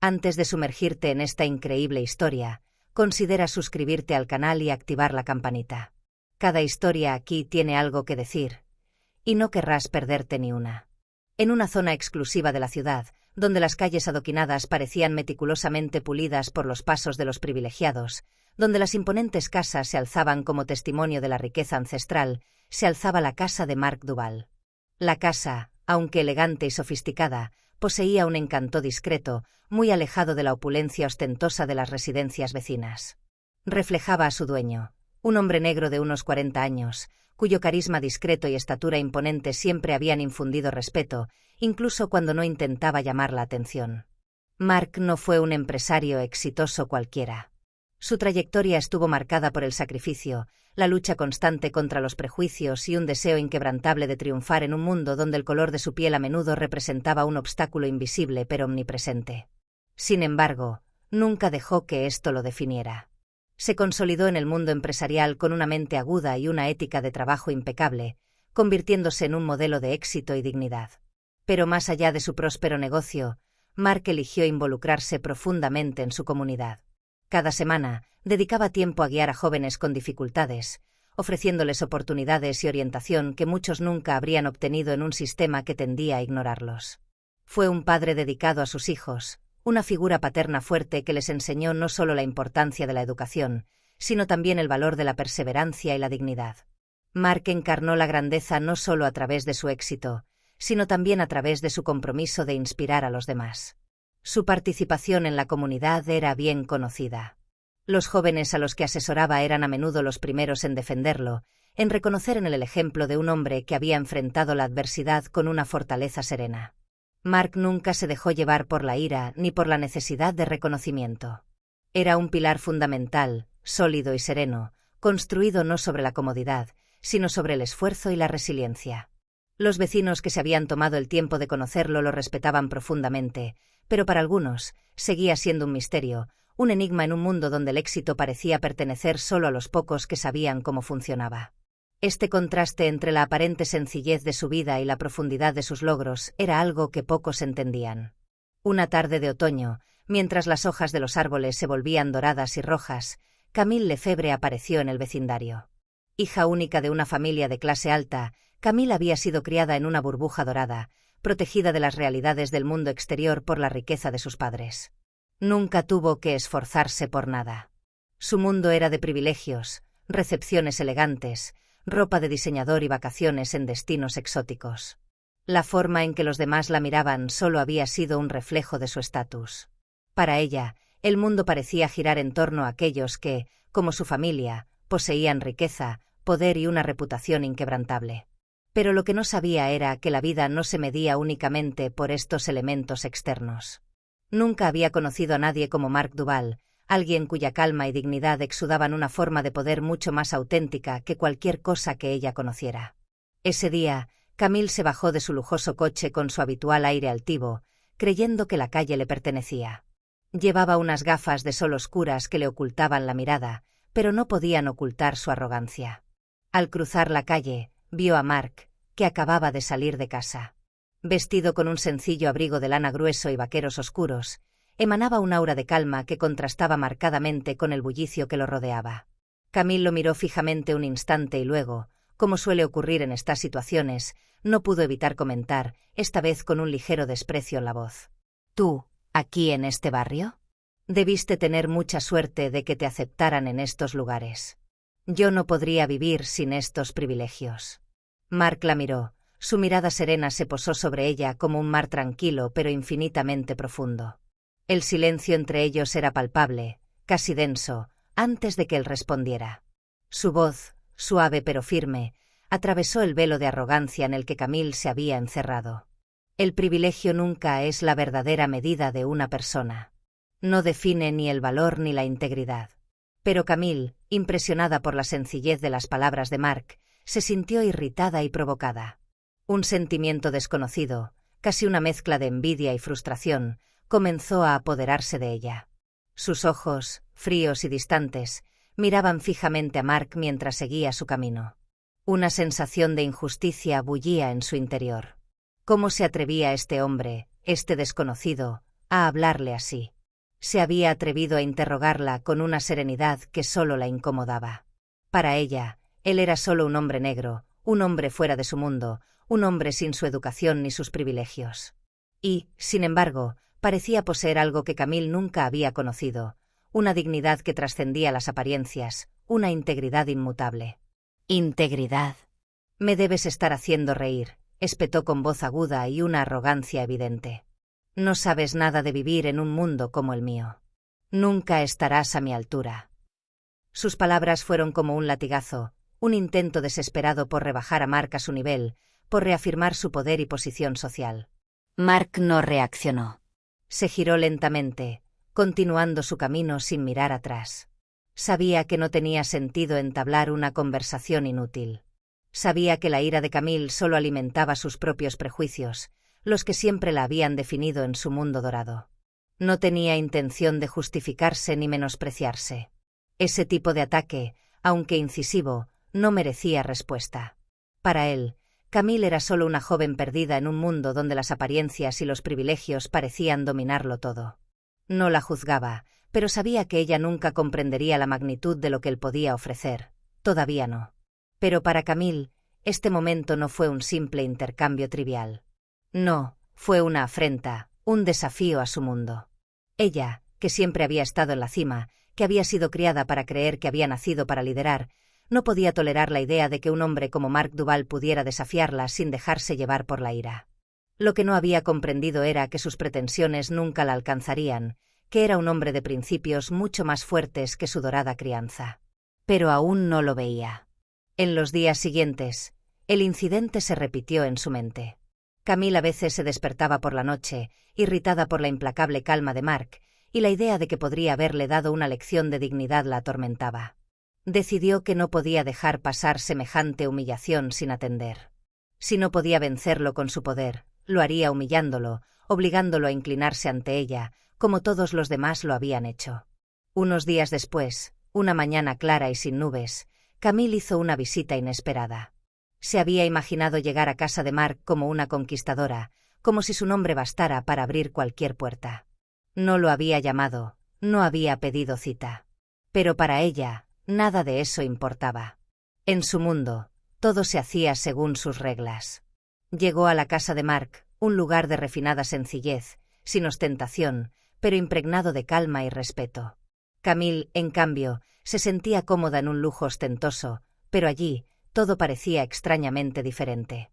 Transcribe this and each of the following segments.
Antes de sumergirte en esta increíble historia, considera suscribirte al canal y activar la campanita. Cada historia aquí tiene algo que decir, y no querrás perderte ni una. En una zona exclusiva de la ciudad, donde las calles adoquinadas parecían meticulosamente pulidas por los pasos de los privilegiados, donde las imponentes casas se alzaban como testimonio de la riqueza ancestral, se alzaba la casa de Mark Duval. La casa, aunque elegante y sofisticada, poseía un encanto discreto, muy alejado de la opulencia ostentosa de las residencias vecinas. Reflejaba a su dueño, un hombre negro de unos 40 años, cuyo carisma discreto y estatura imponente siempre habían infundido respeto, incluso cuando no intentaba llamar la atención. Mark no fue un empresario exitoso cualquiera. Su trayectoria estuvo marcada por el sacrificio, la lucha constante contra los prejuicios y un deseo inquebrantable de triunfar en un mundo donde el color de su piel a menudo representaba un obstáculo invisible pero omnipresente. Sin embargo, nunca dejó que esto lo definiera. Se consolidó en el mundo empresarial con una mente aguda y una ética de trabajo impecable, convirtiéndose en un modelo de éxito y dignidad. Pero más allá de su próspero negocio, Mark eligió involucrarse profundamente en su comunidad. Cada semana, dedicaba tiempo a guiar a jóvenes con dificultades, ofreciéndoles oportunidades y orientación que muchos nunca habrían obtenido en un sistema que tendía a ignorarlos. Fue un padre dedicado a sus hijos, una figura paterna fuerte que les enseñó no solo la importancia de la educación, sino también el valor de la perseverancia y la dignidad. Mark encarnó la grandeza no solo a través de su éxito, sino también a través de su compromiso de inspirar a los demás. Su participación en la comunidad era bien conocida. Los jóvenes a los que asesoraba eran a menudo los primeros en defenderlo, en reconocer en él el ejemplo de un hombre que había enfrentado la adversidad con una fortaleza serena. Mark nunca se dejó llevar por la ira ni por la necesidad de reconocimiento. Era un pilar fundamental, sólido y sereno, construido no sobre la comodidad, sino sobre el esfuerzo y la resiliencia. Los vecinos que se habían tomado el tiempo de conocerlo lo respetaban profundamente, pero para algunos, seguía siendo un misterio, un enigma en un mundo donde el éxito parecía pertenecer solo a los pocos que sabían cómo funcionaba. Este contraste entre la aparente sencillez de su vida y la profundidad de sus logros era algo que pocos entendían. Una tarde de otoño, mientras las hojas de los árboles se volvían doradas y rojas, Camille Lefebvre apareció en el vecindario. Hija única de una familia de clase alta, Camille había sido criada en una burbuja dorada, protegida de las realidades del mundo exterior por la riqueza de sus padres. Nunca tuvo que esforzarse por nada. Su mundo era de privilegios, recepciones elegantes, ropa de diseñador y vacaciones en destinos exóticos. La forma en que los demás la miraban solo había sido un reflejo de su estatus. Para ella, el mundo parecía girar en torno a aquellos que, como su familia, poseían riqueza, poder y una reputación inquebrantable. Pero lo que no sabía era que la vida no se medía únicamente por estos elementos externos. Nunca había conocido a nadie como Mark Duval, alguien cuya calma y dignidad exudaban una forma de poder mucho más auténtica que cualquier cosa que ella conociera. Ese día, Camille se bajó de su lujoso coche con su habitual aire altivo, creyendo que la calle le pertenecía. Llevaba unas gafas de sol oscuras que le ocultaban la mirada, pero no podían ocultar su arrogancia. Al cruzar la calle, vio a Mark, que acababa de salir de casa. Vestido con un sencillo abrigo de lana grueso y vaqueros oscuros, emanaba un aura de calma que contrastaba marcadamente con el bullicio que lo rodeaba. Camille lo miró fijamente un instante y luego, como suele ocurrir en estas situaciones, no pudo evitar comentar, esta vez con un ligero desprecio en la voz. «¿Tú, aquí en este barrio? Debiste tener mucha suerte de que te aceptaran en estos lugares. Yo no podría vivir sin estos privilegios». Mark la miró, su mirada serena se posó sobre ella como un mar tranquilo pero infinitamente profundo. El silencio entre ellos era palpable, casi denso, antes de que él respondiera. Su voz, suave pero firme, atravesó el velo de arrogancia en el que Camille se había encerrado. El privilegio nunca es la verdadera medida de una persona. No define ni el valor ni la integridad. Pero Camille, impresionada por la sencillez de las palabras de Mark, se sintió irritada y provocada. Un sentimiento desconocido, casi una mezcla de envidia y frustración, comenzó a apoderarse de ella. Sus ojos, fríos y distantes, miraban fijamente a Mark mientras seguía su camino. Una sensación de injusticia bullía en su interior. ¿Cómo se atrevía este hombre, este desconocido, a hablarle así. Se había atrevido a interrogarla con una serenidad que solo la incomodaba. Para ella, él era solo un hombre negro, un hombre fuera de su mundo, un hombre sin su educación ni sus privilegios. Y, sin embargo, parecía poseer algo que Camille nunca había conocido, una dignidad que trascendía las apariencias, una integridad inmutable. «Integridad. Me debes estar haciendo reír», espetó con voz aguda y una arrogancia evidente. «No sabes nada de vivir en un mundo como el mío. Nunca estarás a mi altura». Sus palabras fueron como un latigazo, un intento desesperado por rebajar a Mark a su nivel, por reafirmar su poder y posición social. Mark no reaccionó. Se giró lentamente, continuando su camino sin mirar atrás. Sabía que no tenía sentido entablar una conversación inútil. Sabía que la ira de Camille solo alimentaba sus propios prejuicios, los que siempre la habían definido en su mundo dorado. No tenía intención de justificarse ni menospreciarse. Ese tipo de ataque, aunque incisivo, no merecía respuesta. Para él, Camille era solo una joven perdida en un mundo donde las apariencias y los privilegios parecían dominarlo todo. No la juzgaba, pero sabía que ella nunca comprendería la magnitud de lo que él podía ofrecer. Todavía no. Pero para Camille, este momento no fue un simple intercambio trivial. No, fue una afrenta, un desafío a su mundo. Ella, que siempre había estado en la cima, que había sido criada para creer que había nacido para liderar, no podía tolerar la idea de que un hombre como Mark Duval pudiera desafiarla sin dejarse llevar por la ira. Lo que no había comprendido era que sus pretensiones nunca la alcanzarían, que era un hombre de principios mucho más fuertes que su dorada crianza. Pero aún no lo veía. En los días siguientes, el incidente se repitió en su mente. Camille a veces se despertaba por la noche, irritada por la implacable calma de Mark, y la idea de que podría haberle dado una lección de dignidad la atormentaba. Decidió que no podía dejar pasar semejante humillación sin atender. Si no podía vencerlo con su poder, lo haría humillándolo, obligándolo a inclinarse ante ella, como todos los demás lo habían hecho. Unos días después, una mañana clara y sin nubes, Camille hizo una visita inesperada. Se había imaginado llegar a casa de Mark como una conquistadora, como si su nombre bastara para abrir cualquier puerta. No lo había llamado, no había pedido cita. Pero para ella, nada de eso importaba. En su mundo, todo se hacía según sus reglas. Llegó a la casa de Mark, un lugar de refinada sencillez, sin ostentación, pero impregnado de calma y respeto. Camille, en cambio, se sentía cómoda en un lujo ostentoso, pero allí, todo parecía extrañamente diferente.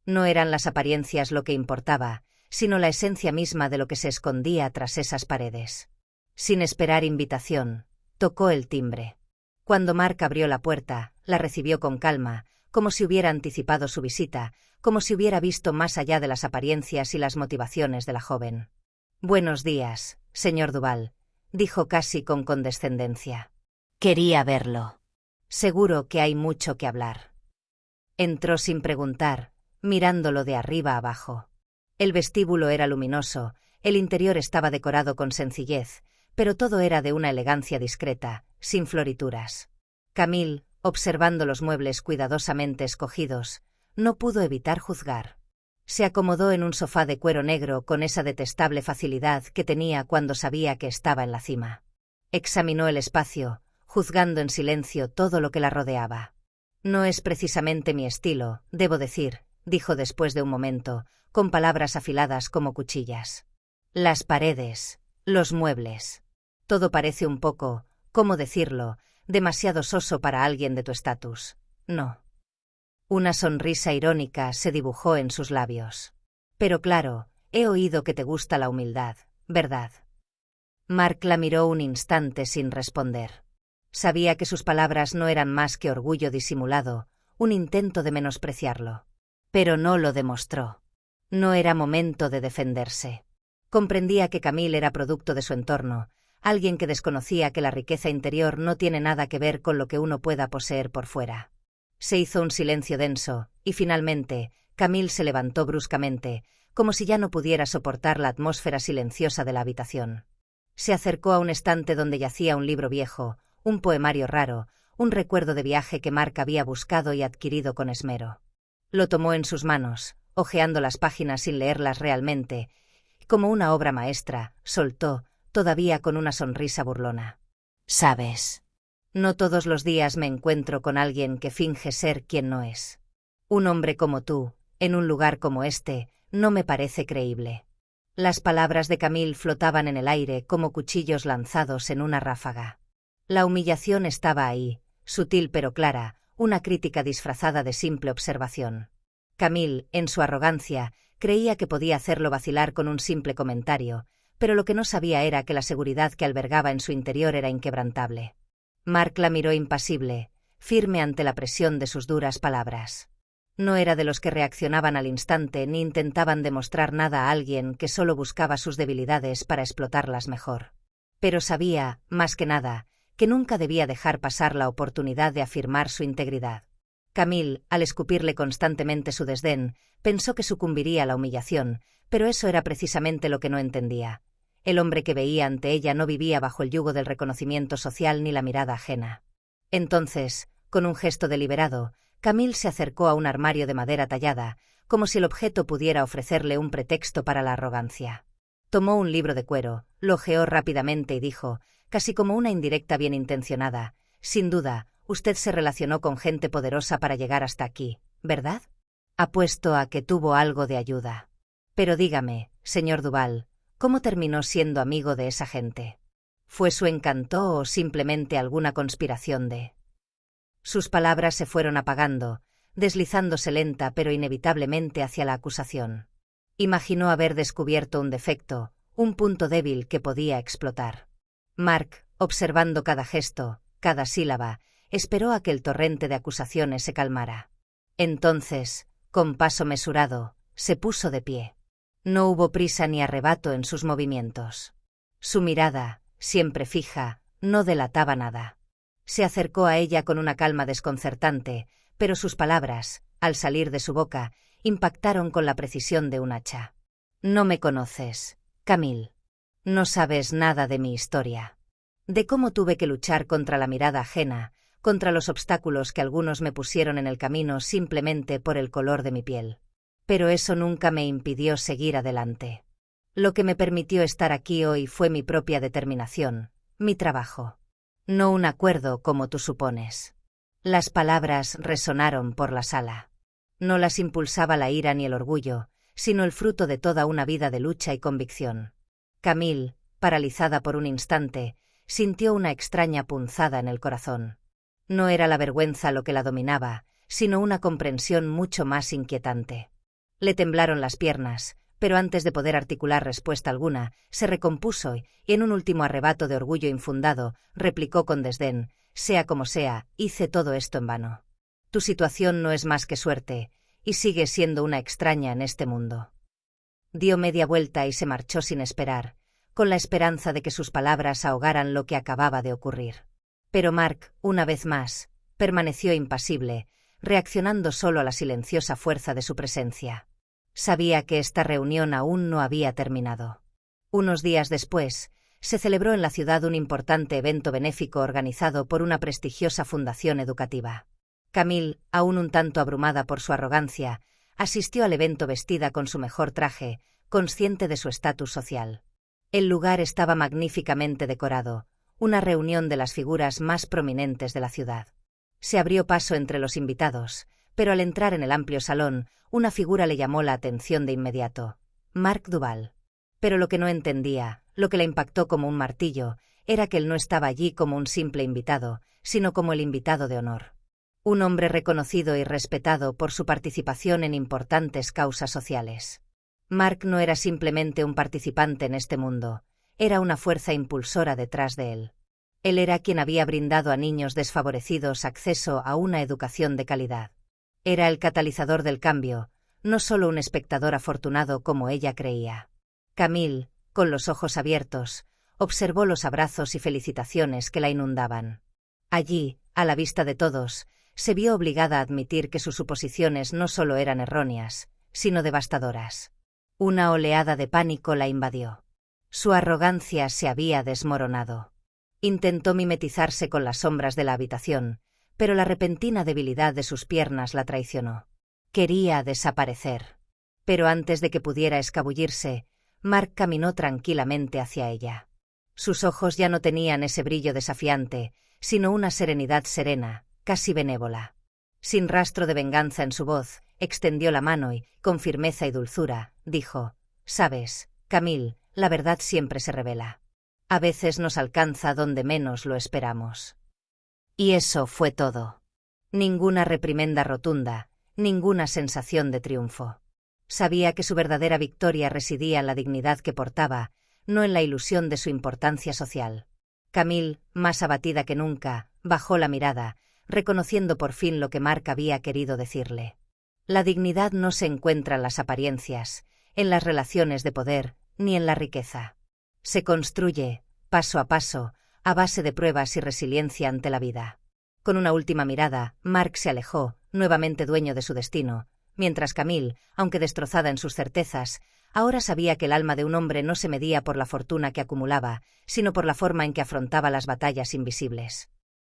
No eran las apariencias lo que importaba, sino la esencia misma de lo que se escondía tras esas paredes. Sin esperar invitación, tocó el timbre. Cuando Mark abrió la puerta, la recibió con calma, como si hubiera anticipado su visita, como si hubiera visto más allá de las apariencias y las motivaciones de la joven. «Buenos días, señor Duval», dijo casi con condescendencia. «Quería verlo. Seguro que hay mucho que hablar». Entró sin preguntar, mirándolo de arriba abajo. El vestíbulo era luminoso, el interior estaba decorado con sencillez, pero todo era de una elegancia discreta, sin florituras. Camille, observando los muebles cuidadosamente escogidos, no pudo evitar juzgar. Se acomodó en un sofá de cuero negro con esa detestable facilidad que tenía cuando sabía que estaba en la cima. Examinó el espacio, juzgando en silencio todo lo que la rodeaba. «No es precisamente mi estilo, debo decir», dijo después de un momento, con palabras afiladas como cuchillas. «Las paredes, los muebles. Todo parece un poco, ¿cómo decirlo?, demasiado soso para alguien de tu estatus. No». Una sonrisa irónica se dibujó en sus labios. «Pero claro, he oído que te gusta la humildad, ¿verdad?» Mark la miró un instante sin responder. Sabía que sus palabras no eran más que orgullo disimulado, un intento de menospreciarlo. Pero no lo demostró. No era momento de defenderse. Comprendía que Camille era producto de su entorno, alguien que desconocía que la riqueza interior no tiene nada que ver con lo que uno pueda poseer por fuera. Se hizo un silencio denso, y finalmente, Camille se levantó bruscamente, como si ya no pudiera soportar la atmósfera silenciosa de la habitación. Se acercó a un estante donde yacía un libro viejo, un poemario raro, un recuerdo de viaje que Mark había buscado y adquirido con esmero. Lo tomó en sus manos, hojeando las páginas sin leerlas realmente, Como una obra maestra, soltó, todavía con una sonrisa burlona. «¿Sabes? No todos los días me encuentro con alguien que finge ser quien no es. Un hombre como tú, en un lugar como este, no me parece creíble». Las palabras de Camille flotaban en el aire como cuchillos lanzados en una ráfaga. La humillación estaba ahí, sutil pero clara, una crítica disfrazada de simple observación. Camille, en su arrogancia, creía que podía hacerlo vacilar con un simple comentario, pero lo que no sabía era que la seguridad que albergaba en su interior era inquebrantable. Mark la miró impasible, firme ante la presión de sus duras palabras. No era de los que reaccionaban al instante ni intentaban demostrar nada a alguien que solo buscaba sus debilidades para explotarlas mejor. Pero sabía, más que nada, que nunca debía dejar pasar la oportunidad de afirmar su integridad. Camille, al escupirle constantemente su desdén, pensó que sucumbiría a la humillación, pero eso era precisamente lo que no entendía. El hombre que veía ante ella no vivía bajo el yugo del reconocimiento social ni la mirada ajena. Entonces, con un gesto deliberado, Camille se acercó a un armario de madera tallada, como si el objeto pudiera ofrecerle un pretexto para la arrogancia. Tomó un libro de cuero, lo hojeó rápidamente y dijo, casi como una indirecta bien intencionada: «Sin duda, usted se relacionó con gente poderosa para llegar hasta aquí, ¿verdad? Apuesto a que tuvo algo de ayuda. Pero dígame, señor Duval, ¿cómo terminó siendo amigo de esa gente? ¿Fue su encanto o simplemente alguna conspiración de...?» Sus palabras se fueron apagando, deslizándose lenta pero inevitablemente hacia la acusación. Imaginó haber descubierto un defecto, un punto débil que podía explotar. Mark, observando cada gesto, cada sílaba, esperó a que el torrente de acusaciones se calmara. Entonces, con paso mesurado, se puso de pie. No hubo prisa ni arrebato en sus movimientos. Su mirada, siempre fija, no delataba nada. Se acercó a ella con una calma desconcertante, pero sus palabras, al salir de su boca, impactaron con la precisión de un hacha. «No me conoces, Camille. No sabes nada de mi historia. De cómo tuve que luchar contra la mirada ajena, contra los obstáculos que algunos me pusieron en el camino simplemente por el color de mi piel. Pero eso nunca me impidió seguir adelante. Lo que me permitió estar aquí hoy fue mi propia determinación, mi trabajo. No un acuerdo como tú supones». Las palabras resonaron por la sala. No las impulsaba la ira ni el orgullo, sino el fruto de toda una vida de lucha y convicción. Camille, paralizada por un instante, sintió una extraña punzada en el corazón. No era la vergüenza lo que la dominaba, sino una comprensión mucho más inquietante. Le temblaron las piernas, pero antes de poder articular respuesta alguna, se recompuso y, en un último arrebato de orgullo infundado, replicó con desdén: «Sea como sea, hice todo esto en vano. Tu situación no es más que suerte, y sigues siendo una extraña en este mundo». Dio media vuelta y se marchó sin esperar, con la esperanza de que sus palabras ahogaran lo que acababa de ocurrir. Pero Mark, una vez más, permaneció impasible, reaccionando solo a la silenciosa fuerza de su presencia. Sabía que esta reunión aún no había terminado. Unos días después, se celebró en la ciudad un importante evento benéfico organizado por una prestigiosa fundación educativa. Camille, aún un tanto abrumada por su arrogancia, asistió al evento vestida con su mejor traje, consciente de su estatus social. El lugar estaba magníficamente decorado, una reunión de las figuras más prominentes de la ciudad. Se abrió paso entre los invitados, pero al entrar en el amplio salón, una figura le llamó la atención de inmediato: Mark Duval. Pero lo que no entendía, lo que la impactó como un martillo, era que él no estaba allí como un simple invitado, sino como el invitado de honor. Un hombre reconocido y respetado por su participación en importantes causas sociales. Mark no era simplemente un participante en este mundo, era una fuerza impulsora detrás de él. Él era quien había brindado a niños desfavorecidos acceso a una educación de calidad. Era el catalizador del cambio, no solo un espectador afortunado como ella creía. Camille, con los ojos abiertos, observó los abrazos y felicitaciones que la inundaban. Allí, a la vista de todos, se vio obligada a admitir que sus suposiciones no solo eran erróneas, sino devastadoras. Una oleada de pánico la invadió. Su arrogancia se había desmoronado. Intentó mimetizarse con las sombras de la habitación, pero la repentina debilidad de sus piernas la traicionó. Quería desaparecer. Pero antes de que pudiera escabullirse, Mark caminó tranquilamente hacia ella. Sus ojos ya no tenían ese brillo desafiante, sino una serenidad serena, casi benévola. Sin rastro de venganza en su voz, extendió la mano y, con firmeza y dulzura, dijo: «Sabes, Camille, la verdad siempre se revela. A veces nos alcanza donde menos lo esperamos». Y eso fue todo. Ninguna reprimenda rotunda, ninguna sensación de triunfo. Sabía que su verdadera victoria residía en la dignidad que portaba, no en la ilusión de su importancia social. Camille, más abatida que nunca, bajó la mirada, reconociendo por fin lo que Mark había querido decirle. La dignidad no se encuentra en las apariencias, en las relaciones de poder, ni en la riqueza. Se construye, paso a paso, a base de pruebas y resiliencia ante la vida. Con una última mirada, Mark se alejó, nuevamente dueño de su destino, mientras Camille, aunque destrozada en sus certezas, ahora sabía que el alma de un hombre no se medía por la fortuna que acumulaba, sino por la forma en que afrontaba las batallas invisibles.